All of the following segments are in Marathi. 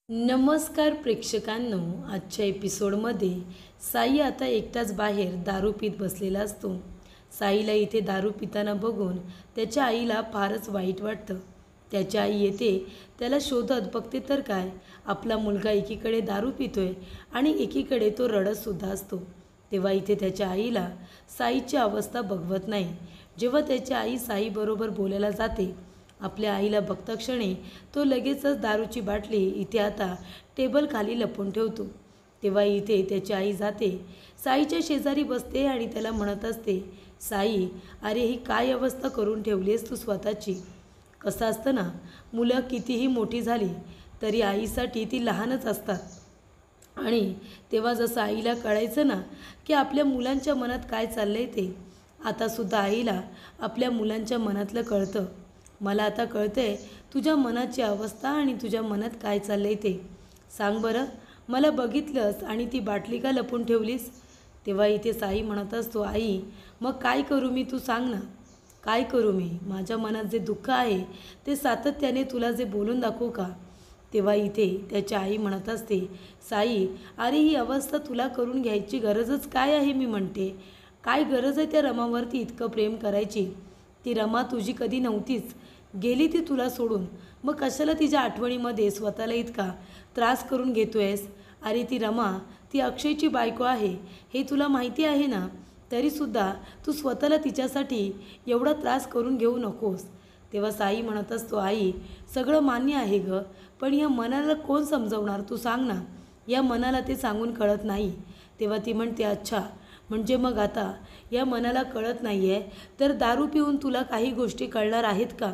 नमस्कार प्रेक्षकांनो, आजच्या एपिसोडमध्ये साई आता एकटाच बाहेर दारू पीत बसलेला असतो. साईला इथे दारू पिताना बघून त्याच्या आईला फारच वाईट वाटतं. त्याची आई येते, त्याला शोधत बघते तर काय, आपला मुलगा एकीकडे दारू पितोय आणि एकीकडे तो रडतसुद्धा असतो. तेव्हा इथे त्याच्या आईला साईची अवस्था बघवत नाही. जेव्हा त्याची आई साईबरोबर बोलायला जाते, आपल्या आईला बघता क्षणी तो लगेचच दारूची बाटली इथे आता टेबल खाली लपवून ठेवतो. तेव्हा इथे त्याची आई जाते, साईच्या शेजारी बसते आणि त्याला म्हणत असते, साई, अरे ही काय अवस्था करून ठेवली आहेस तू स्वतःची. कसं असतं ना, मुलं कितीही मोठी झाली तरी आईसाठी ती लहानच असतात. आणि तेव्हा जसं आईला कळायचं ना की आपल्या मुलांच्या मनात काय चाललं आहे ते, आतासुद्धा आईला आपल्या मुलांच्या मनातलं कळतं. मला आता कळतंय तुझ्या मनाची अवस्था आणि तुझ्या मनात काय चाललं आहे ते. सांग बरं, मला बघितलंस आणि ती बाटली का लपून ठेवलीस. तेव्हा इथे साई म्हणत असतो, आई मग काय करू मी, तू सांग ना, काय करू मी. माझ्या मनात जे दुःख आहे ते सातत्याने तुला जे बोलून दाखवू का. तेव्हा इथे त्याची आई म्हणत असते, साई, अरे ही अवस्था तुला करून घ्यायची गरजच काय आहे. मी म्हणते, काय गरज आहे त्या रमावरती इतकं प्रेम करायची. ती रमा तुझी कधी नव्हतीच, गेली ती तुला सोडून. मग कशाला तिच्या आठवणीमध्ये स्वतःला इतका त्रास करून घेतो आहेस. अरे ती रमा, ती अक्षयची बायको आहे, हे तुला माहिती आहे ना. तरीसुद्धा तू स्वतःला तिच्यासाठी एवढा त्रास करून घेऊ नकोस. तेव्हा साई म्हणत असतो, आई सगळं मान्य आहे गं, पण या मनाला कोण समजवणार, तू सांग ना. या मनाला ते सांगून कळत नाही. तेव्हा ती म्हणते, अच्छा, म्हणजे मग आता या मनाला कळत नाही आहे तर दारू पिऊन तुला काही गोष्टी कळणार आहेत का.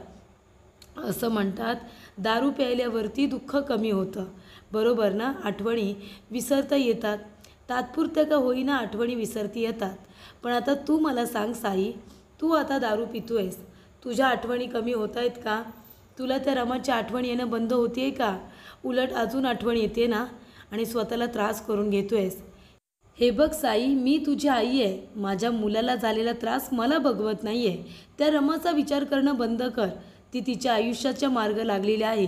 असं म्हणतात, दारू प्यायल्यावरती दुःख कमी होतं, बरोबर ना. आठवणी विसरता येतात, तात्पुरत्या का होईना आठवणी विसरती येतात. पण आता तू मला सांग साई, तू आता दारू पितोयस, तुझ्या आठवणी कमी होत आहेत का. तुला त्या रमाची आठवण येणं बंद होते का. उलट अजून आठवण येते ना आणि स्वतःला त्रास करून घेतोयस. हे बघ साई, मी तुझी आई आहे. माझ्या मुलाला झालेला त्रास मला बघवत नाही आहे. त्या रमाचा विचार करणं बंद कर. ती तिच्या आयुष्याच्या मार्ग लागलेली आहे.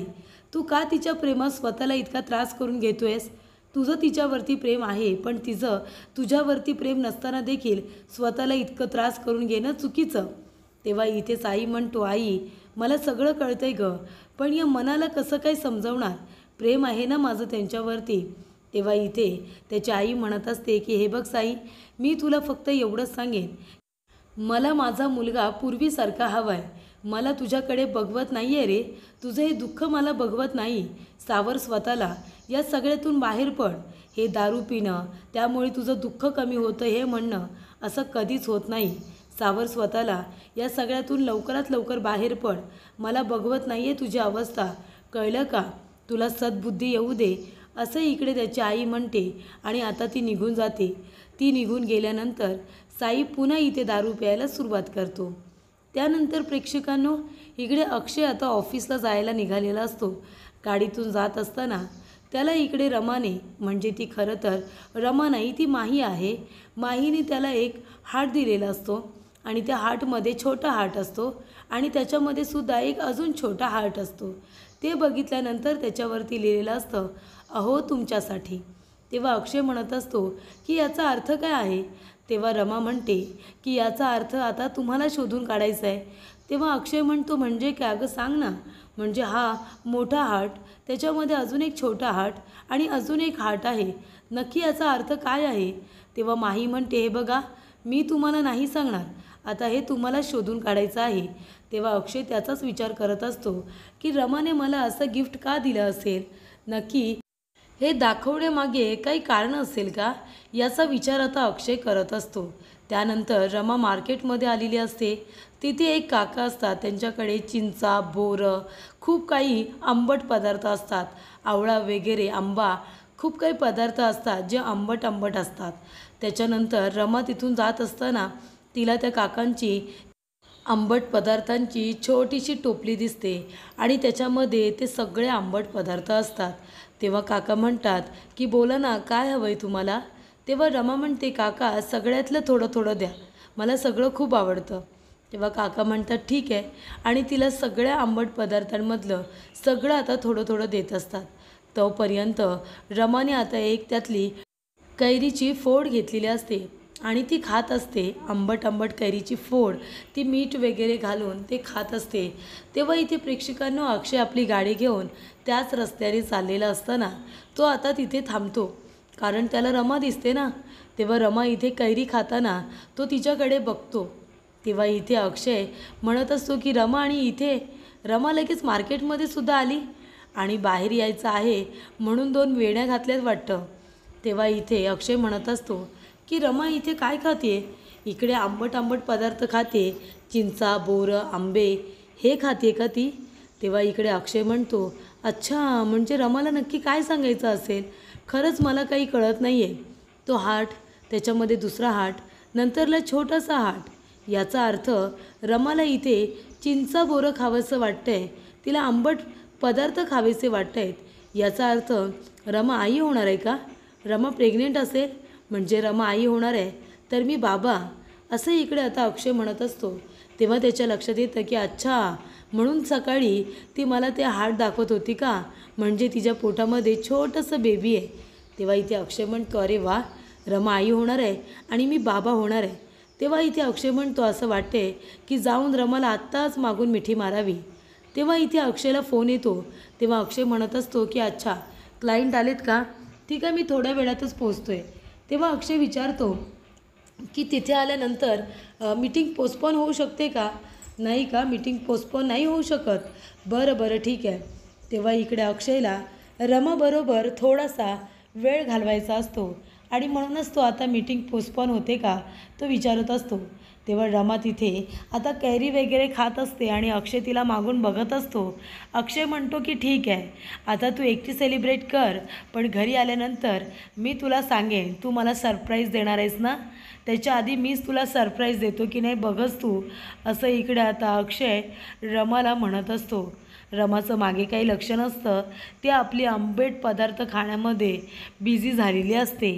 तू का तिच्या प्रेमात स्वतःला इतका त्रास करून घेतो आहेस. तुझं तिच्यावरती प्रेम आहे, पण तिचं तुझ्यावरती प्रेम नसताना देखील स्वतःला इतकं त्रास करून घेणं चुकीचं. तेव्हा इथे साई म्हणतो, आई मला सगळं कळतंय गं, पण या मनाला कसं काय समजवणार. प्रेम आहे ना माझं त्यांच्यावरती. तेव्हा इथे त्याची आई म्हणत असते की हे बघ साई, मी तुला फक्त एवढंच सांगेन, मला माझा मुलगा पूर्वीसारखा हवा आहे. मला तुझ्याकडे बघवत नाही आहे रे. तुझं हे दुःख मला बघवत नाही. सावर स्वतःला, या सगळ्यातून बाहेर पड. हे दारू पिणं त्यामुळे तुझं दुःख कमी होतं हे म्हणणं असं कधीच होत नाही. सावर स्वतःला, या सगळ्यातून लवकरात लवकर बाहेर पड. मला बघवत नाही आहे तुझी अवस्था, कळलं का. तुला सद्बुद्धी येऊ दे, असं इकडे त्याची आई म्हणते आणि आता ती निघून जाते. ती निघून गेल्यानंतर साई पुन्हा इथे दारू प्यायला सुरुवात करतो. त्यानंतर प्रेक्षकांनो, इकडे अक्षय आता ऑफिसला जायला निघालेला असतो. गाडीतून जात असताना त्याला इकडे रमाने, म्हणजे ती खरं तर रमा नाही, ती माही आहे, माहीने त्याला एक हार्ट दिलेला असतो आणि त्या हार्टमध्ये छोटा हार्ट असतो आणि त्याच्यामध्ये सुद्धा एक अजून छोटा हार्ट असतो. ते बघितल्यानंतर त्याच्यावरती लिहिलेलं असतं, अहो तुमच्यासाठी. तेव्हा अक्षय म्हणत असतो की याचा अर्थ काय आहे. तेव्हा रमा म्हणते की याचा अर्थ आता तुम्हाला शोधून काढायचा आहे. तेव्हा अक्षय म्हणतो, म्हणजे काय अगं सांग ना. म्हणजे हा मोठा हार्ट, त्याच्यामध्ये अजून एक छोटा हार्ट आणि अजून एक हार्ट आहे, नक्की याचा अर्थ काय आहे. तेव्हा माही म्हणते, हे बघा, मी तुम्हाला नाही सांगणार, आता हे तुम्हाला शोधून काढायचं आहे. तेव्हा अक्षय त्याचाच विचार करत असतो की रमाने मला असं गिफ्ट का दिलं असेल, नक्की हे दाखवण्यामागे काही कारण असेल का, याचा विचार आता अक्षय करत असतो. त्यानंतर रमा मार्केटमध्ये आलेली असते. तिथे एक काका असतात, त्यांच्याकडे चिंचा, बोरं, खूप काही आंबट पदार्थ असतात, आवळा वगैरे, आंबा, खूप काही पदार्थ असतात जे आंबट आंबट असतात. त्याच्यानंतर रमा तिथून जात असताना तिला त्या काकांची आंबट पदार्थांची छोटीशी टोपली दिसते आणि त्याच्यामध्ये ते सगळे आंबट पदार्थ असतात. तेव्हा काका म्हणतात की बोला ना, काय हवं आहे तुम्हाला. तेव्हा रमा म्हणते, काका सगळ्यातलं थोडं थोडं द्या, मला सगळं खूप आवडतं. तेव्हा काका म्हणतात ठीक आहे आणि तिला सगळ्या आंबट पदार्थांमधलं सगळं आता थोडं थोडं देत असतात. तोपर्यंत रमाने आता एक त्यातली कैरीची फोड घेतलेली असते आणि ती खात असते. आंबट आंबट कैरीची फोड ती मीठ वगैरे घालून ते खात असते. तेव्हा इथे प्रेक्षकांनो अक्षय आपली गाडी घेऊन त्याच रस्त्याने चाललेला असताना तो आता तिथे थांबतो, कारण त्याला रमा दिसते ना. तेव्हा रमा इथे कैरी खाताना तो तिच्याकडे बघतो. तेव्हा इथे अक्षय म्हणत असतो की रमा, आणि इथे रमा लगेच मार्केटमध्ये सुद्धा आली आणि बाहेर यायचं आहे म्हणून 2 वेण्या घातल्यात वाटतं. तेव्हा इथे अक्षय म्हणत असतो की रमा इथे काय खाते, इकडे आंबट आंबट पदार्थ खाते, चिंचा, बोरं, आंबे हे खाते का ती. तेव्हा इकडे अक्षय म्हणतो, अच्छा म्हणजे रमाला नक्की काय सांगायचं असेल, खरंच मला काही कळत नाही आहे. तो हाट, त्याच्यामध्ये दुसरा हाट, नंतरला छोटासा हाट, याचा अर्थ रमाला इथे चिंचा बोरं खावंसं वाटतंय, तिला आंबट पदार्थ खावेसे वाटत आहेत. याचा अर्थ रमा आई होणार आहे का. रमा प्रेग्नेंट असेल म्हणजे रमा आई होणार आहे, तर मी बाबा, असं इकडे आता अक्षय म्हणत असतो. तेव्हा त्याच्या लक्षात येतं की अच्छा, म्हणून सकाळी ती मला ते हाट दाखवत होती का, म्हणजे तिच्या पोटामध्ये छोटंसं बेबी आहे. तेव्हा इथे अक्षय म्हणतो, अरे वा, रमा आई होणार आहे आणि मी बाबा होणार आहे. तेव्हा इथे अक्षय म्हणतो, असं वाटते की जाऊन रमाला आत्ताच मागून मिठी मारावी. तेव्हा इथे अक्षयला फोन येतो. तेव्हा अक्षय म्हणत असतो की अच्छा, क्लायंट आलेत का, ठीक आहे, मी थोड्या वेळातच पोचतो आहे. तेव्हा अक्षय विचारतो की तिथे आल्यानंतर मीटिंग पोस्टपोन होऊ शकते का. नाही का, मीटिंग पोस्टपोन नाही होऊ शकत. बरं बरं ठीक आहे. तेव्हा इकडे अक्षयला रमाबरोबर थोडासा वेळ घालवायचा असतो आणि म्हणूनच तो आता मीटिंग पोस्टपोन होते का तो विचारत असतो. तेव्हा रमा तिथे आता कैरी वगैरे खात असते आणि अक्षय तिला मागून बघत असतो. अक्षय म्हणतो की ठीक आहे, आता तू एकटी सेलिब्रेट कर, पण घरी आल्यानंतर मी तुला सांगेन, तू मला सरप्राईज देणार आहेस ना, त्याच्या आधी मीच तुला सरप्राईज देतो की नाही बघच तू. असं इकडे आता अक्षय रमाला म्हणत असतो. रमाचं मागे काही लक्ष नसतं, ती आपली आंबट पदार्थ खाण्यामध्ये बिझी झालेली असते.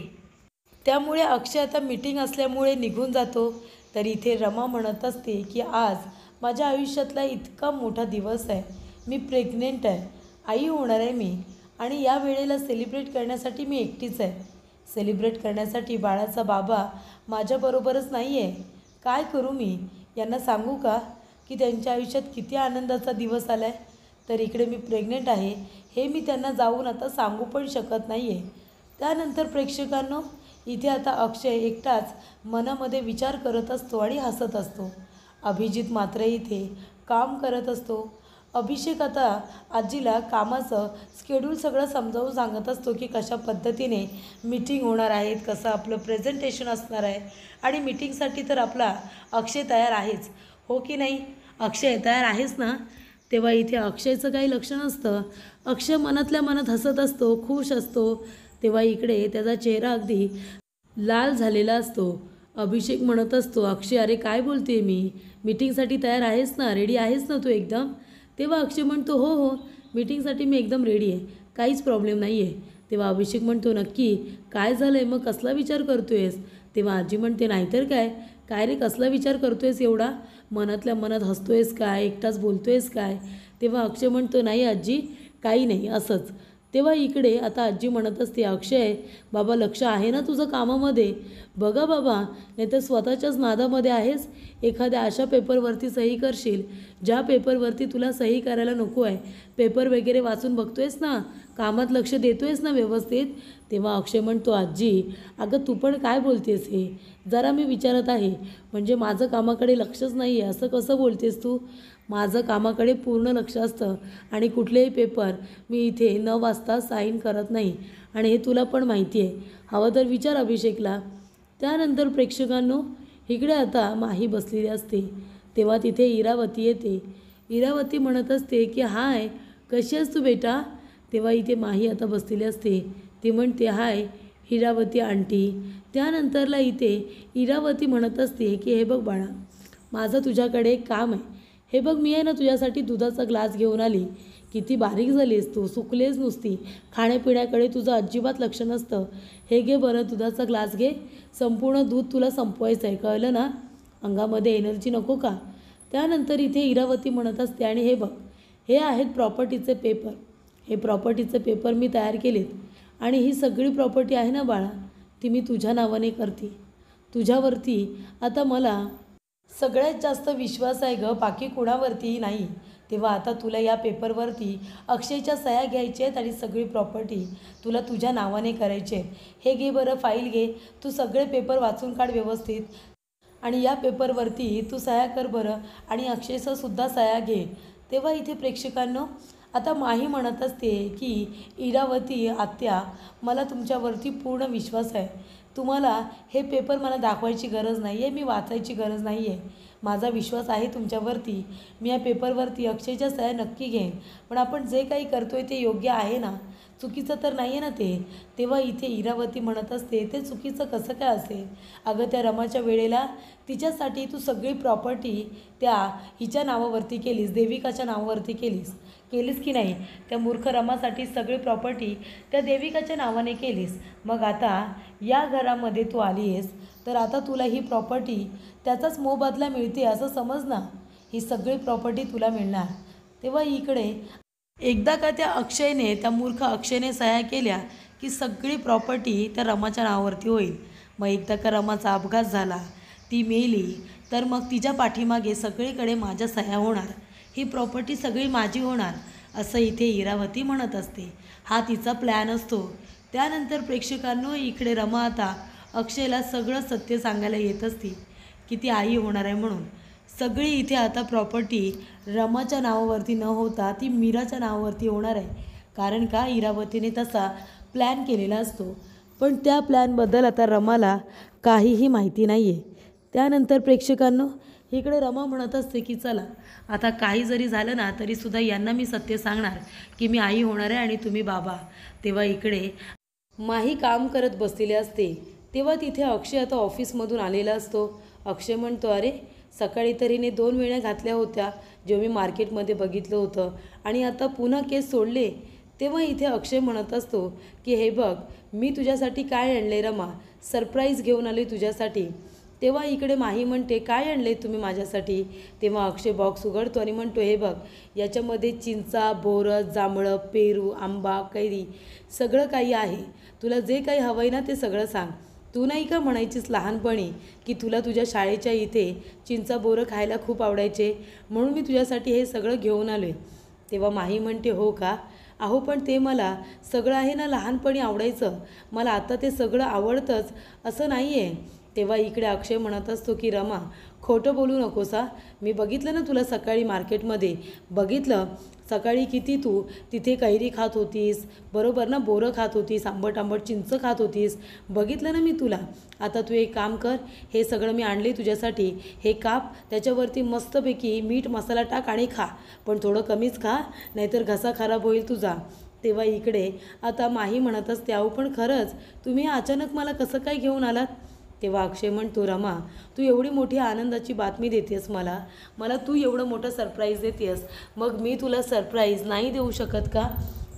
त्यामुळे अक्षय आता मीटिंग असल्यामुळे निघून जातो. तर इथे रमा म्हणत असते की आज माझ्या आयुष्यातला इतका मोठा दिवस आहे, मी प्रेग्नेंट आहे, आई होणार आहे मी, आणि या वेळेला सेलिब्रेट करण्यासाठी मी एकटीच आहे. सेलिब्रेट करण्यासाठी बाळाचा बाबा माझ्याबरोबरच नाही आहे. काय करू मी, यांना सांगू का की त्यांच्या आयुष्यात किती आनंदाचा दिवस आला आहे. तर इकडे मी प्रेग्नेंट आहे हे मी त्यांना जाऊन आता सांगू पण शकत नाही आहे. त्यानंतर प्रेक्षकांनो इथे आता अक्षय एकटाच मनामध्ये विचार करत असतो आणि हसत असतो. अभिजित मात्र इथे काम करत असतो. अभिषेक आता आजीला कामाचं स्केड्यूल सगळं समजावून सांगत असतो की कशा पद्धतीने मीटिंग होणार आहेत, कसं आपलं प्रेझेंटेशन असणार आहे, आणि मीटिंगसाठी तर आपला अक्षय तयार आहेच, हो की नाही. अक्षय तयार आहेस ना. तेव्हा इथे अक्षयचं काही लक्ष नसतं. अक्षय मनातल्या मनात हसत असतो, खुश असतो. तेव्हा इकडे त्याचा चेहरा अगदी लाल झालेला असतो. अभिषेक म्हणत असतो, अक्षय अरे काय बोलते मी, मीटिंगसाठी तयार आहेस ना, रेडी आहेस ना तू एकदम. तेव्हा अक्षय म्हणतो, हो हो, मीटिंगसाठी मी एकदम रेडी आहे, काहीच प्रॉब्लेम नाही आहे. तेव्हा अभिषेक म्हणतो, नक्की काय झालं आहे, मग कसला विचार करतो आहेस. तेव्हा आजी म्हणते, नाहीतर काय, काय रे कसला विचार करतो आहेस एवढा, मनातल्या मनात हसतो आहेस काय, एकटाच बोलतो आहेस काय. तेव्हा अक्षय म्हणतो, नाही आजी, काही नाही, असंच. तेव्हा इकडे आता आजी म्हणत असते, अक्षय बाबा लक्ष आहे ना तुझं कामामध्ये, बघा बाबा, नाही तर स्वतःच्याच नादामध्ये आहेस. एखाद्या अशा पेपरवरती सही करशील ज्या पेपरवरती तुला सही करायला नको आहे. पेपर वगैरे वाचून बघतो आहेस ना, कामात लक्ष देतो आहेस ना व्यवस्थित. तेव्हा अक्षय म्हणतो, आजी अगं तू पण काय बोलतेस हे, जरा मी विचारत आहे, म्हणजे माझं कामाकडे लक्षच नाही आहे असं कसं बोलतेस तू. माझं कामाकडे पूर्ण लक्ष असतं आणि कुठलेही पेपर मी इथे न वाचता साईन करत नाही, आणि हे तुला पण माहिती आहे, हवं तर विचार अभिषेकला. त्यानंतर प्रेक्षकांनो इकडे आता माही बसलेली असते. तेव्हा तिथे इरावती येते. इरावती म्हणत असते की हाय, कशी आहेस तू बेटा. तेव्हा इथे माही आता बसलेली असते. ती म्हणते, हाय इरावती आंटी. त्यानंतरला इथे इरावती म्हणत असते की हे बघ बाळा, माझं तुझ्याकडे एक काम आहे. हे बघ, मी आहे ना तुझ्यासाठी दुधाचा ग्लास घेऊन आली. किती बारीक झालीस तू, सुकलेस नुसती, खाण्यापिण्याकडे तुझं अजिबात लक्ष नसतं. हे घे बरं दुधाचा ग्लास घे, संपूर्ण दूध तुला संपवायचं आहे, कळलं ना, अंगामध्ये एनर्जी नको का. त्यानंतर इथे इरावती म्हणत असते, आणि हे बघ, हे आहेत प्रॉपर्टीचे पेपर, हे प्रॉपर्टीचे पेपर मी तयार केलेत आणि ही सगळी प्रॉपर्टी आहे ना बाळा, ती मी तुझ्या नावाने करते. तुझ्यावरती आता मला सगळ्यात जास्त विश्वास आहे गं, बाकी कुणावरतीही नाही. तेव्हा आता तुला या पेपरवरती अक्षयच्या सह्या घ्यायच्या आहेत आणि सगळी प्रॉपर्टी तुला तुझ्या नावाने करायची आहे. हे घे बरं, फाईल घे, तू सगळे पेपर वाचून काढ व्यवस्थित आणि या पेपरवरती तू सह्या कर बरं आणि अक्षयचं सुद्धा सह्या घे. तेव्हा इथे प्रेक्षकांनो आता माही म्हणत असते की इरावती आत्या, मला तुमच्यावरती पूर्ण विश्वास आहे. तुम्हाला हे पेपर मला दाखवायची गरज नाही आहे, मी वाचायची गरज नाही आहे. माझा विश्वास आहे तुमच्यावरती. मी या पेपरवरती अक्षयच्या सह्या नक्की घेईन. पण आपण जे काही करतोय ते योग्य आहे ना, चुकीचं तर नाही आहे ना ते. तेव्हा इथे इरावती म्हणत असते ते चुकीचं कसं काय असेल. अगं त्या रमाच्या वेळेला तिच्यासाठी तू सगळी प्रॉपर्टी त्या हिच्या नावावरती केलीस, देविकाच्या नावावरती केलीस की नाही. त्या मूर्ख रमासाठी सगळी प्रॉपर्टी त्या देविकाच्या नावाने केलीस. मग आता या घरामध्ये तू आली आहेस तर आता तुला ही प्रॉपर्टी त्याचाच मोबदला मिळते असं समज ना. ही सगळी प्रॉपर्टी तुला मिळणार. तेव्हा इकडे एकदा का त्या मूर्ख अक्षयने सह्या केल्या की सगळी प्रॉपर्टी त्या रमाच्या नावावरती होईल. मग एकदा का रमाचा अपघात झाला, ती मेली, तर मग तिच्या पाठीमागे सगळीकडे माझ्या सह्या होणार, ही प्रॉपर्टी सगळी माझी होणार असं इथे इरावती म्हणत असते. हा तिचा प्लॅन असतो. त्यानंतर प्रेक्षकांनो इकडे रमा आता अक्षयला सगळं सत्य सांगायला येत असते की ती आई होणार आहे म्हणून. सगळी इथे आता प्रॉपर्टी रमाच्या नावावरती न होता ती मीराच्या नावावरती होणार आहे. कारण का, इरावतीने तसा प्लॅन केलेला असतो. पण त्या प्लॅनबद्दल आता रमाला काहीही माहिती नाही आहे. त्यानंतर प्रेक्षकांनो इकडे रमा म्हणत असते की चला आता काही जरी झालं ना तरीसुद्धा यांना मी सत्य सांगणार की मी आई होणार आहे आणि तुम्ही बाबा. तेव्हा इकडे माही काम करत बसलेले असते. तेव्हा तिथे अक्षय आता ऑफिसमधून आलेला असतो. अक्षय म्हणतो, अरे सकाळी तरीने 2 वेण्या घातल्या होत्या जेव्हा मी मार्केटमध्ये बघितलं होतं आणि आता पुन्हा केस सोडले. तेव्हा इथे अक्षय म्हणत असतो की हे बघ, मी तुझ्यासाठी काय आणले रमा, सरप्राईज घेऊन आले तुझ्यासाठी. तेव्हा इकडे माही म्हणते, काय आणले तुम्ही माझ्यासाठी. तेव्हा अक्षय बॉक्स उघडतो आणि म्हणतो, हे बघ, याच्यामध्ये चिंचा, बोरं, जांभळं, पेरू, आंबा, कैरी सगळं काही आहे. तुला जे काही हवं आहे ना ते सगळं सांग. तू नाही का म्हणायचीस लहानपणी की तुला तुझ्या शाळेच्या इथे चिंचा बोरं खायला खूप आवडायचे, म्हणून मी तुझ्यासाठी हे सगळं घेऊन आलो आहे. तेव्हा माही म्हणते, हो का, अहो पण ते मला सगळं आहे ना लहानपणी आवडायचं, मला आता ते सगळं आवडतंच असं नाही आहे. तेव्हा इकडे अक्षय म्हणत असतो की रमा, खोटं बोलू नकोस हा. मी बघितलं ना तुला सकाळी मार्केटमध्ये, बघितलं सकाळी किती तू तिथे कैरी खात होतीस, बरोबर ना, बोरं खात होतीस, आंबट आंबट चिंच खात होतीस, बघितलं ना मी तुला. आता तू एक काम कर, हे सगळं मी आणले तुझ्यासाठी, हे काप, त्याच्यावरती मस्तपैकी मीठ मसाला टाक आणि खा, पण थोडं कमीच खा नाहीतर घसा खराब होईल तुझा. तेव्हा इकडे आता माही म्हणत असते, अहो पण खरंच तुम्ही अचानक मला कसं काय घेऊन आलात. तेव्हा अक्षय म्हणतो, रमा तू एवढी मोठी आनंदाची बातमी देतेस मला तू एवढं मोठं सरप्राईज देतेस, मग मी तुला सरप्राईज नाही देऊ शकत का.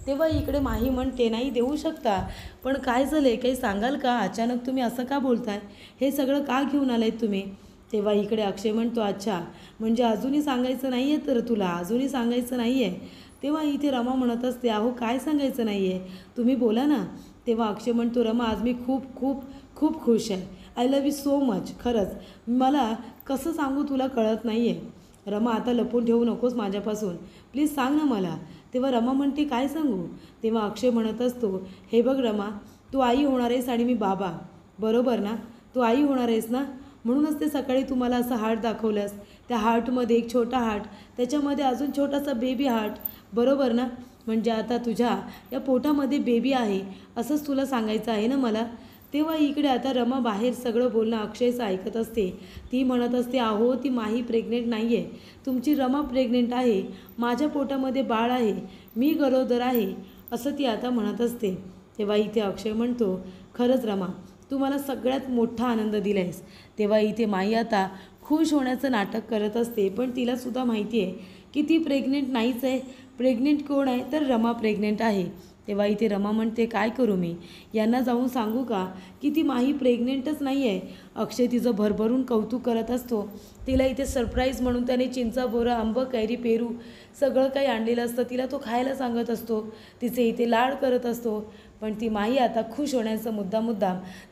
तेव्हा इकडे माही म्हणते, नाही देऊ शकता, पण काय झालं काही सांगाल का, अचानक तुम्ही असं का बोलताय, हे सगळं का घेऊन आलात तुम्ही. तेव्हा इकडे अक्षय म्हणतो, अच्छा म्हणजे अजूनही सांगायचं नाही आहे, तर तुला अजूनही सांगायचं नाही आहे. तेव्हा इथे रमा म्हणत असते, अहो काय सांगायचं नाही आहे, तुम्ही बोला ना. तेव्हा अक्षय म्हणतो, रमा आज मी खूप खूप खूप खुश आहे, I love you so much. खरंच मला कसं सांगू तुला कळत नाही आहे. रमा आता लपून ठेवू नकोस माझ्यापासून, प्लीज सांग ना मला. तेव्हा रमा म्हणते, काय सांगू. तेव्हा अक्षय म्हणत असतो, हे बघ रमा, तू आई होणार आहेस आणि मी बाबा, बरोबर ना, तू आई होणार आहेस ना, म्हणूनच ते सकाळी तुम्हाला असं हार्ट दाखवलंस. त्या हार्टमध्ये एक छोटा हार्ट, त्याच्यामध्ये अजून छोटासा बेबी हार्ट, बरोबर ना, म्हणजे आता तुझ्या या पोटामध्ये बेबी आहे असंच तुला सांगायचं आहे ना मला. तेव्हा इकडे आता रमा बाहेर सगळं बोलणं अक्षयचं ऐकत असते. ती म्हणत असते, अहो ती माही प्रेग्नेंट नाही आहे, तुमची रमा प्रेग्नेंट आहे, माझ्या पोटामध्ये बाळ आहे, मी गरोदर आहे असं ती आता म्हणत असते. तेव्हा इथे अक्षय म्हणतो, खरंच रमा तू मला सगळ्यात मोठा आनंद दिला आहेस. तेव्हा इथे माई आता खुश होण्याचं नाटक करत असते, पण तिलासुद्धा माहिती आहे की ती प्रेग्नेंट नाहीच आहे. प्रेग्नेंट कोण आहे, तर रमा प्रेग्नेंट आहे. तेव्हा इथे रमा म्हणते, काय करू मी, यांना जाऊन सांगू का की ती माही प्रेग्नेंटच नाही आहे. अक्षय तिचं भरभरून कौतुक करत असतो. तिला इथे सरप्राईज म्हणून त्याने चिंचा, बोरं, आंबं, कैरी, पेरू सगळं काही आणलेलं असतं. तिला तो खायला सांगत असतो, तिचे इथे लाड करत असतो. पण ती माही आता खुश होण्याचं मुद्दाम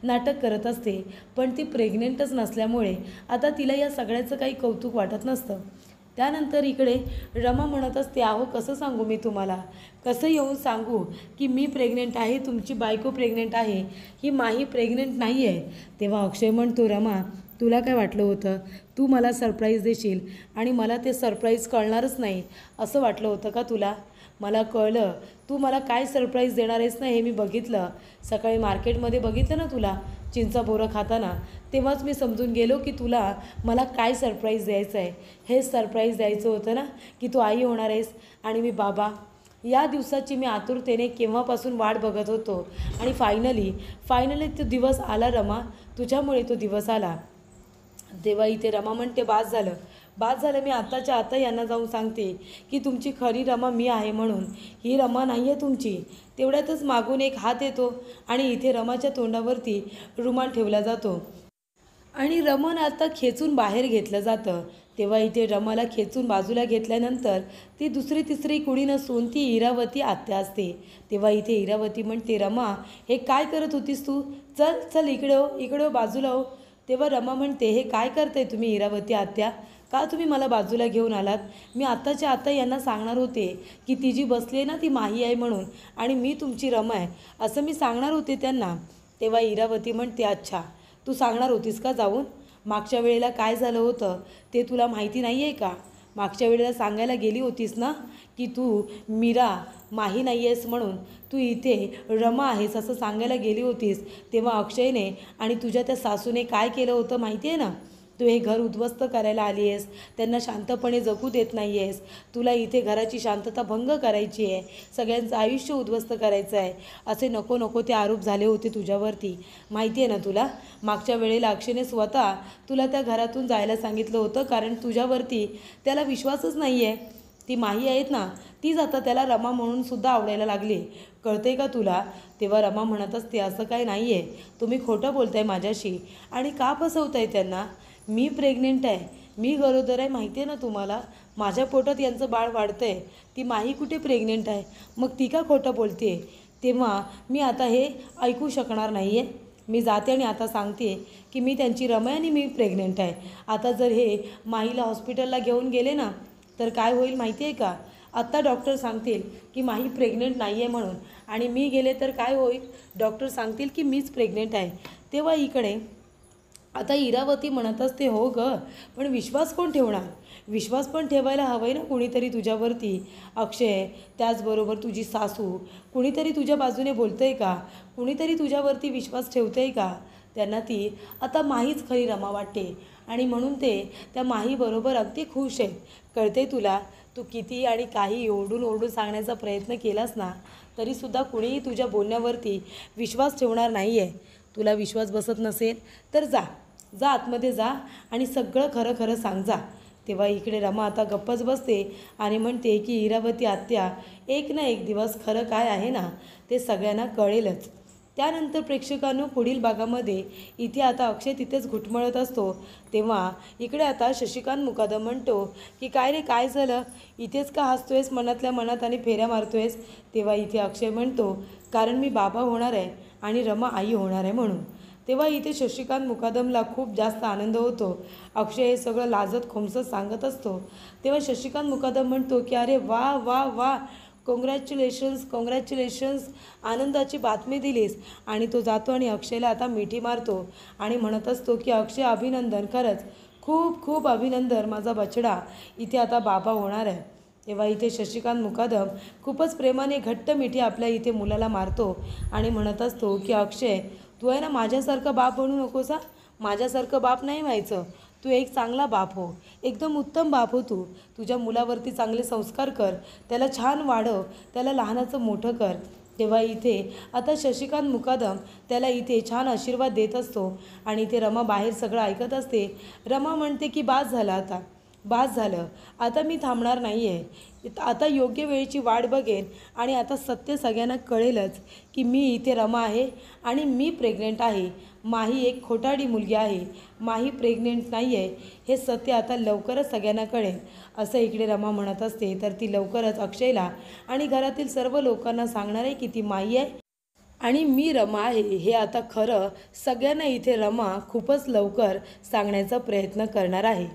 नाटक करत असते. पण ती प्रेग्नेंटच नसल्यामुळे आता तिला या सगळ्याचं काही कौतुक वाटत नसतं. त्यानंतर इकडे रमा म्हणत असते, अहो कसं सांगू मी तुम्हाला, कसं येऊन सांगू की मी प्रेग्नेंट आहे, तुमची बायको प्रेग्नेंट आहे, ही माही प्रेग्नेंट नाही आहे. तेव्हा अक्षय म्हणतो, रमा तुला काय वाटलं होतं, तू मला सरप्राईज देशील आणि मला ते सरप्राईज कळणारच नाही असं वाटलं होतं का तुला? मला कळलं तू मला काय सरप्राईज देणार आहेस ना, हे मी बघितलं. सकाळी मार्केटमध्ये बघितलं ना तुला चिंचा बोरं खाताना, तेव्हाच मी समजून गेलो की तुला मला काय सरप्राईज द्यायचं आहे. हे सरप्राईज द्यायचं होतं ना की तू आई होणार आहेस आणि मी बाबा. या दिवसाची मी आतुरतेने केव्हापासून वाट बघत होतो आणि फायनली तो दिवस आला रमा, तुझ्यामुळे तो दिवस आला. तेव्हा इथे रमा म्हणते, बास झालं, मी आत्ताच्या आता यांना जाऊन सांगते की तुमची खरी रमा मी आहे म्हणून. ही रमा नाही आहे तुमची. तेवढ्यातच मागून एक हात येतो आणि इथे रमाच्या तोंडावरती रुमाल ठेवला जातो आणि रमन आता खेचून बाहेर घेतलं जातं. तेव्हा इथे रमाला खेचून बाजूला घेतल्यानंतर ती दुसरी तिसरी कुणी नसून ती इरावती आत्या असते. तेव्हा इथे इरावती म्हणते, रमा हे काय करत होतीस तू, चल इकडे हो बाजूला हो. तेव्हा रमा म्हणते, हे काय करताय तुम्ही इरावती आत्या, का तुम्ही मला बाजूला घेऊन आलात? मी आत्ताच्या आता यांना सांगणार होते की ती जी बसली आहे ना ती माही आहे म्हणून आणि मी तुमची रमा आहे असं मी सांगणार होते त्यांना. तेव्हा इरावती म्हणते, अच्छा तू सांगणार होतीस का जाऊन? मागच्या वेळेला काय झालं होतं ते तुला माहिती नाही आहे का? मागच्या वेळेला सांगायला गेली होतीस ना की तू मीरा माही नाही आहेस म्हणून, तू इथे रमा आहेस असं सांगायला गेली होतीस. तेव्हा अक्षयने आणि तुझ्या त्या सासूने काय केलं होतं माहिती आहे ना? तू हे घर उद्ध्वस्त करायला आली आहेस, त्यांना शांतपणे जगू देत नाही आहेस, तुला इथे घराची शांतता भंग करायची आहे, सगळ्यांचं आयुष्य उद्ध्वस्त करायचं आहे, असे नको ते आरोप झाले होते तुझ्यावरती. माहिती आहे ना तुला? मागच्या वेळेला अक्षयने स्वतः तुला त्या घरातून जायला सांगितलं होतं कारण तुझ्यावरती त्याला विश्वासच नाही आहे. ती माही आहेत ना तीच आता त्याला रमा म्हणून सुद्धा आवडायला लागली, कळते का तुला? तेव्हा रमा म्हणत असते, असं काही नाही आहे, तुम्ही खोटं बोलताय माझ्याशी आणि का फसवताय त्यांना? मी प्रेग्नेंट आहे, मी गरोदर आहे, माहिती आहे ना तुम्हाला? माझ्या पोटात यांचं बाळ वाढतं आहे, ती माही कुठे प्रेग्नेंट आहे, मग ती का खोटं बोलते? तेव्हा मी आता हे ऐकू शकणार नाही आहे. मी जाते आणि आता सांगते की मी त्यांची रमा आहे आणि मी प्रेग्नेंट आहे. आता जर हे माहीला हॉस्पिटलला घेऊन गेले ना तर काय होईल माहिती आहे का? आत्ता डॉक्टर सांगतील की माही प्रेग्नेंट नाही आहे म्हणून आणि मी गेले तर काय होईल? डॉक्टर सांगतील की मीच प्रेग्नेंट आहे. तेव्हा इकडे आता इरावती म्हणत असते, हो गं, पण विश्वास कोण ठेवणार? विश्वास पण ठेवायला हवं आहे ना कुणीतरी तुझ्यावरती. अक्षय, त्याचबरोबर तुझी सासू, कुणीतरी तुझ्या बाजूने बोलतं आहे का? कुणीतरी तुझ्यावरती विश्वास ठेवतं आहे का? त्यांना ती आता माहीच खरी रमा वाटते आणि म्हणून ते त्या माहीबरोबर अगदी खुश आहे. कळते तुला? तू किती आणि काही ओरडून सांगण्याचा प्रयत्न केलास ना तरीसुद्धा कुणीही तुझ्या बोलण्यावरती विश्वास ठेवणार नाही आहे. तुला विश्वास बसत नसेल तर जा आतमध्ये जा आणि सगळं खरं सांग जा. तेव्हा इकडे रमा आता गप्पच बसते आणि म्हणते की इरावती आत्या, एक ना एक दिवस खरं काय आहे ना ते सगळ्यांना कळेलच. त्यानंतर प्रेक्षकांनो पुढील भागामध्ये इथे आता अक्षय तिथेच घुटमळत असतो. तेव्हा इकडे आता शशिकांत मुकादम म्हणतो की काय रे, काय झालं, इथेच का हसतोयस मनातल्या मनात आणि फेऱ्या मारतोयस? तेव्हा इथे अक्षय म्हणतो, कारण मी बाबा होणार आहे आणि रमा आई होणार आहे म्हणून. तेव्हा इथे शशिकांत मुकादमला खूप जास्त आनंद होतो. अक्षय हे सगळं लाजत खोमसत सांगत असतो. तेव्हा शशिकांत मुकादम म्हणतो की अरे वा वा वा, कॉंग्रॅच्युलेशन्स, आनंदाची बातमी दिलीस. आणि तो जातो आणि अक्षयला आता मिठी मारतो आणि म्हणत असतो की अक्षय, अभिनंदन, खरंच खूप अभिनंदन, माझा बछडा इथे आता बाबा होणार आहे. तेव्हा इथे शशिकांत मुकादम खूपच प्रेमाने घट्ट मिठी आपल्या इथे मुलाला मारतो आणि म्हणत असतो की अक्षय, तू आहे ना माझ्यासारखा बाप बनू नकोस हा. माझ्यासारखं बाप नाही व्हायचं. तू एक चांगला बाप हो, एकदम उत्तम बाप हो. तुझ्या मुलावरती चांगले संस्कार कर, त्याला छान वाढव, त्याला लहानाचं मोठं कर. तेव्हा इथे आता शशिकांत मुकादम त्याला इथे छान आशीर्वाद देत असतो आणि इथे रमा बाहेर सगळं ऐकत असते. रमा म्हणते की बास झाला आता, बास झालं, आता मी थांबणार नाही आहे. आता योग्य वेळेची वाट बघेन आणि आता सत्य सगळ्यांना कळेलच की मी इथे रमा आहे आणि मी प्रेग्नेंट आहे. माही एक खोटारडी मुलगी आहे. माही प्रेग्नेंट नाही आहे हे सत्य आता लवकरच सगळ्यांना कळेल, असं इकडे रमा म्हणत असते. तर ती लवकरच अक्षयला आणि घरातील सर्व लोकांना सांगणार आहे की ती माही आहे आणि मी रमा आहे हे आता खरं सगळ्यांना इथे रमा खूपच लवकर सांगण्याचा प्रयत्न करणार आहे.